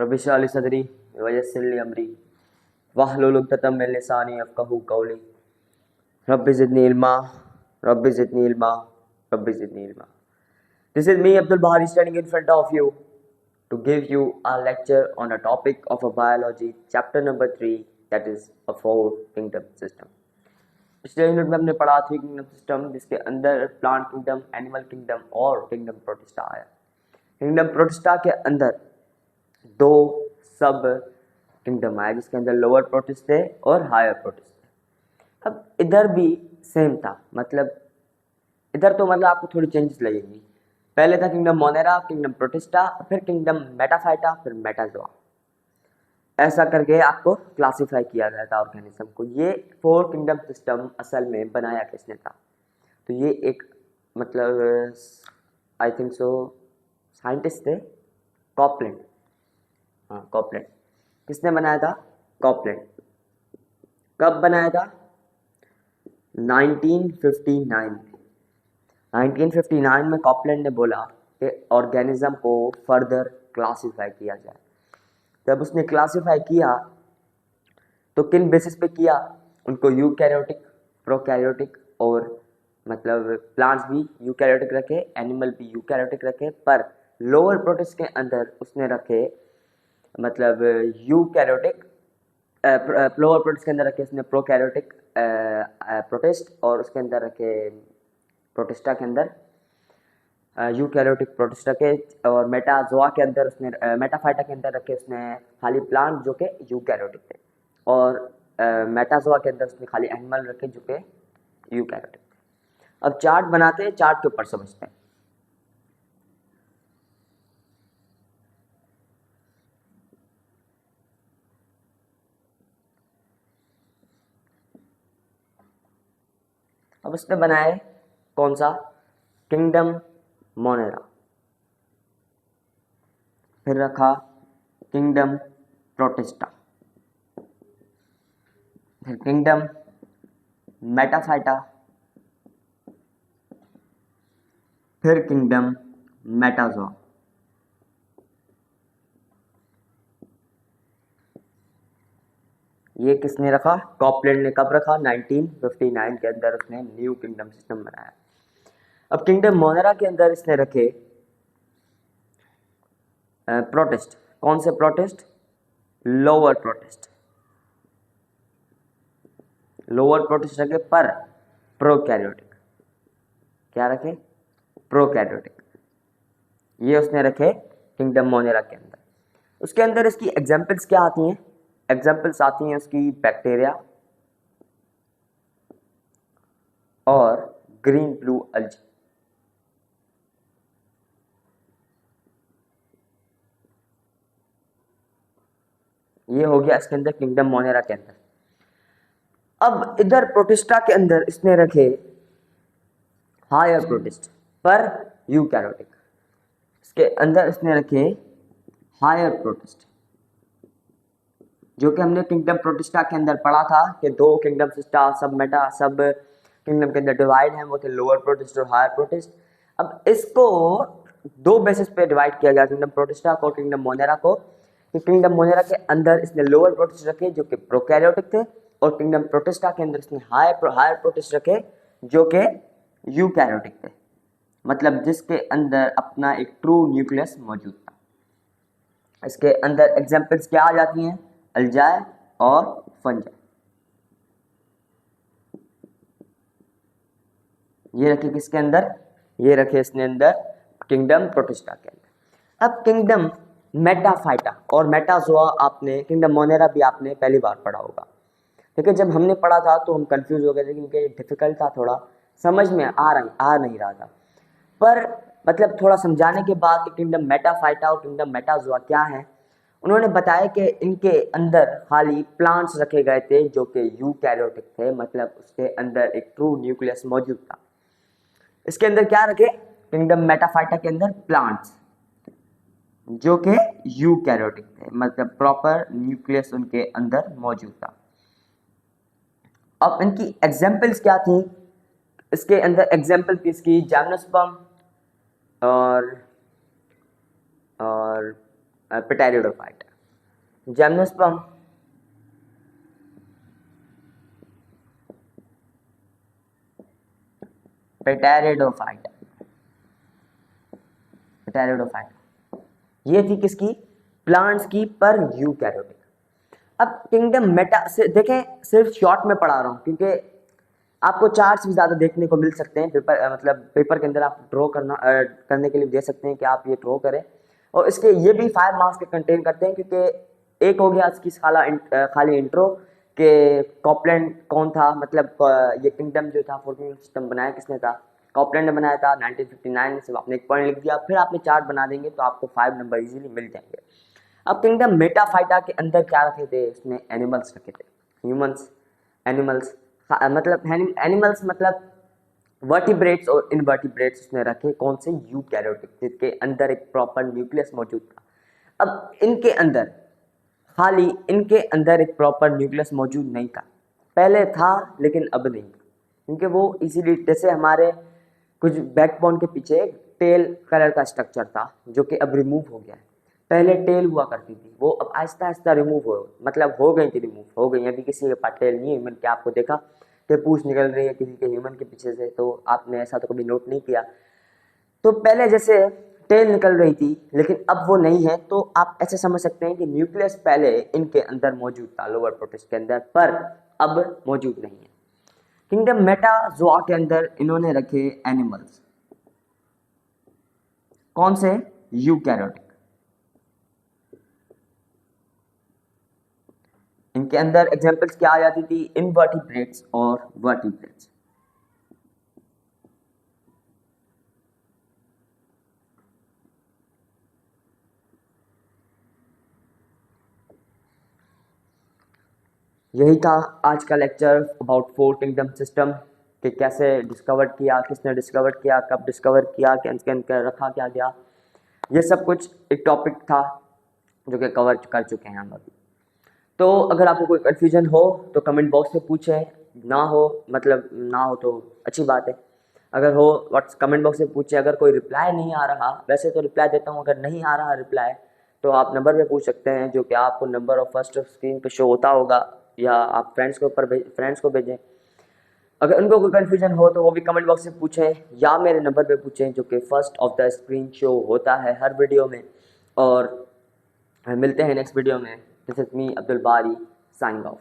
Rabbi इश्रह ली सदरी वयस्सिर ली अमरी वहलुल उक़दतम मिन लिसानी यफ़क़हू क़ौली rabbi ज़िदनी इल्मा rabbi ज़िदनी इल्मा rabbi ज़िदनी इल्मा। This is me Abdul Bahari standing in front of you to give you a lecture on a topic of a biology chapter number 3, that is a four kingdom system। पिछले unit में हमने पढ़ा three kingdom system, जिसके अंदर plant kingdom, animal kingdom और kingdom protista आया। Kingdom protista के अंदर दो सब किंगडम आया, जिसके अंदर लोअर प्रोटिस्ट थे और हायर प्रोटिस्ट थे। अब इधर भी सेम था, मतलब इधर तो मतलब आपको थोड़ी चेंजेस लगेंगी। पहले था किंगडम मोनेरा, किंगडम प्रोटिस्टा, फिर किंगडम मेटाफाइटा, फिर मेटाजोआ। ऐसा करके आपको क्लासिफाई किया गया था ऑर्गेनिज्म को। ये फोर किंगडम सिस्टम असल में बनाया किसने था? तो ये एक मतलब आई थिंक सो साइंटिस्ट थे, कॉपलैंड। हाँ, कॉपलैंड। किसने बनाया था? कॉपलैंड। कब बनाया था? 1959 में। 1959 में कॉपलैंड ने बोला कि ऑर्गेनिज्म को फर्दर क्लासिफाई किया जाए। जब उसने क्लासिफाई किया तो किन बेसिस पे किया? उनको यूकैरियोटिक, प्रोकैरियोटिक और मतलब प्लांट्स भी यूकैरियोटिक रखे, एनिमल भी यूकैरियोटिक रखे, पर लोअर प्रोटिस्ट के अंदर उसने रखे मतलब यूकैरियोटिक, लोअर प्रोटिस्ट के अंदर रखे उसने प्रोकैरियोटिक प्रोटिस्ट, और उसके अंदर रखे प्रोटिस्टा के अंदर यूकैरियोटिक प्रोटिस्टा के, और मेटाजोआ के अंदर उसने मेटाफाइटा के अंदर रखे उसने खाली प्लांट जो कि यूकैरियोटिक थे, और मेटाजोआ के अंदर उसने खाली एनिमल रखे जो कि यूकैरियोटिक थे। अब चार्ट बनाते हैं, चार्ट के ऊपर समझते हैं। अब उसने बनाए कौन सा? किंगडम मोनेरा, फिर रखा किंगडम प्रोटिस्टा, फिर किंगडम मेटाफाइटा, फिर किंगडम मेटाजोआ। ये किसने रखा? कॉपलैंड ने। कब रखा? 1959 के अंदर उसने न्यू किंगडम सिस्टम बनाया। अब किंगडम मोनेरा के अंदर इसने रखे प्रोटिस्ट। कौन से protist? Lower protist. Lower protist रखे पर प्रोकैरियोटिक। क्या रखे? प्रोकैरियोटिक। ये उसने रखे किंगडम मोनेरा के अंदर। उसके अंदर इसकी एग्जांपल्स क्या आती हैं? एग्जांपल्स आती हैं उसकी बैक्टीरिया और ग्रीन ब्लू अल्जी। ये हो गया इसके अंदर किंगडम मोनेरा के अंदर। अब इधर प्रोटिस्टा के अंदर इसने रखे हायर प्रोटिस्ट पर यूकैरियोटिक। इसके अंदर इसने रखे हायर प्रोटिस्ट, जो कि हमने किंगडम प्रोटिस्टा के अंदर पढ़ा था कि दो किंगडम सिस्टा सब मेटा सब किंगडम के अंदर डिवाइड हैं, वो थे लोअर प्रोटिस्ट और हायर प्रोटिस्ट। अब इसको दो बेसिस पे डिवाइड किया गया, किंगडम प्रोटिस्टा को, किंगडम मोनेरा को। किंगडम मोनेरा के अंदर इसने लोअर प्रोटिस्ट रखे जो कि प्रोकैरियोटिक थे, और किंगडम प्रोटिस्टा के अंदर इसने हायर प्रोटिस्ट रखे जो कि यूकैरियोटिक थे, मतलब जिसके अंदर अपना एक ट्रू न्यूक्लियस मौजूद था। इसके अंदर एग्जांपल्स क्या आ जाती हैं? अल्जाए और फंजाई। ये रखे किसके अंदर? ये रखे इसने अंदर किंगडम प्रोटिस्टा के अंदर। अब किंगडम मेटाफाइटा और मेटाजोआ आपने, किंगडम मोनेरा भी आपने पहली बार पढ़ा होगा। देखिए जब हमने पढ़ा था तो हम कंफ्यूज हो गए थे क्योंकि डिफिकल्ट था, थोड़ा समझ में आ नहीं रहा था, पर मतलब थोड़ा समझाने के बाद कि किंगडम मेटाफाइटा और किंगडम मेटाजोआ क्या है, उन्होंने बताया कि इनके अंदर खाली प्लांट्स रखे गए थे जो कि यूकैरियोटिक थे, मतलब उसके अंदर एक ट्रू न्यूक्लियस मौजूद था। इसके अंदर क्या रखे? किंगडम मेटाफाइटा के अंदर प्लांट्स जो कि यूकैरियोटिक थे, मतलब प्रॉपर न्यूक्लियस उनके अंदर मौजूद था। अब इनकी एग्जाम्पल्स क्या थी? इसके अंदर एग्जाम्पल किसकी? जिम्नोस्पर्म और पिटेरिडोफाइटा। जिम्नोस्पर्म, पेटेरिडोफाइट, पेटेरिडोफाइट। ये थी किसकी? प्लांट्स की, पर यूकैरियोटिक। अब किंगडम मेटा से देखें, सिर्फ शॉर्ट में पढ़ा रहा हूँ क्योंकि आपको चार्ट्स भी ज़्यादा देखने को मिल सकते हैं पेपर, मतलब पेपर के अंदर आप ड्रॉ करने के लिए दे सकते हैं कि आप ये ड्रॉ करें। और इसके ये भी 5 मार्क्स के कंटेन करते हैं क्योंकि एक हो गया इसकी खाली इंट्रो के कॉपलैंड कौन था, मतलब ये किंगडम जो था, 14 सिस्टम बनाया किसने था? कॉपलैंड ने बनाया था 1959 से। आपने एक पॉइंट लिख दिया, फिर आपने चार्ट बना देंगे तो आपको 5 नंबर इजीली मिल जाएंगे। अब किंगडम मेटाफाइटा के अंदर क्या रखे थे? इसमें एनिमल्स रखे थे, ह्यूमंस, एनिमल्स, मतलब एनिमल्स मतलब वर्टिब्रेट्स और इनवर्टिब्रेट्स उसने रखे। कौन से? यूकैरियोटिक, जिसके अंदर एक प्रॉपर न्यूक्लियस मौजूद था। अब इनके अंदर, खाली इनके अंदर एक प्रॉपर न्यूक्लियस मौजूद नहीं था। पहले था लेकिन अब नहीं था, क्योंकि वो इसीलिए, जैसे हमारे कुछ बैकबोन के पीछे टेल कलर का स्ट्रक्चर था जो कि अब रिमूव हो गया है। पहले टेल हुआ करती थी, वो अब आहिस्ता आहिस्ता रिमूव हो गई थी, रिमूव हो गई। अभी किसी के पास टेल नहीं है ह्यूमन के। आपको देखा कि पूंछ निकल रही है किसी के ह्यूमन के पीछे से, तो आपने ऐसा तो कभी नोट नहीं किया। तो पहले जैसे टेल निकल रही थी लेकिन अब वो नहीं है, तो आप ऐसे समझ सकते हैं कि न्यूक्लियस पहले इनके अंदर मौजूद था, लोअर प्रोटिस्ट के अंदर, पर अब मौजूद नहीं है। किंगडम मेटाजोआ के अंदर इन्होंने रखे एनिमल्स। कौन से? यूकैरियोटिक। इनके अंदर एग्जांपल्स क्या आ जाती थी? इनवर्टिब्रेट्स और वर्टिब्रेट्स। यही था आज का लेक्चर अबाउट 4 किंगडम सिस्टम, कि कैसे डिस्कवर किया, किसने डिस्कवर किया, कब डिस्कवर किया, कैन रखा क्या गया। ये सब कुछ एक टॉपिक था जो कि कवर कर चुके हैं हम अभी। तो अगर आपको कोई कन्फ्यूजन हो तो कमेंट बॉक्स में पूछें, ना हो मतलब ना हो तो अच्छी बात है। अगर हो व्हाट्स कमेंट बॉक्स में पूछें। अगर कोई रिप्लाई नहीं आ रहा, वैसे तो रिप्लाई देता हूँ, अगर नहीं आ रहा रिप्लाई तो आप नंबर पे पूछ सकते हैं, जो कि आपको नंबर ऑफ फर्स्ट स्क्रीन पे शो होता होगा, या आप फ्रेंड्स को भेजें। अगर उनको कोई कन्फ्यूजन हो तो वो भी कमेंट बॉक्स में पूछें, या मेरे नंबर पे पूछें जो कि first of the screen show होता है हर वीडियो में। और मिलते हैं नेक्स्ट वीडियो में। दिस इज मी अब्दुल बारी, साइनिंग ऑफ।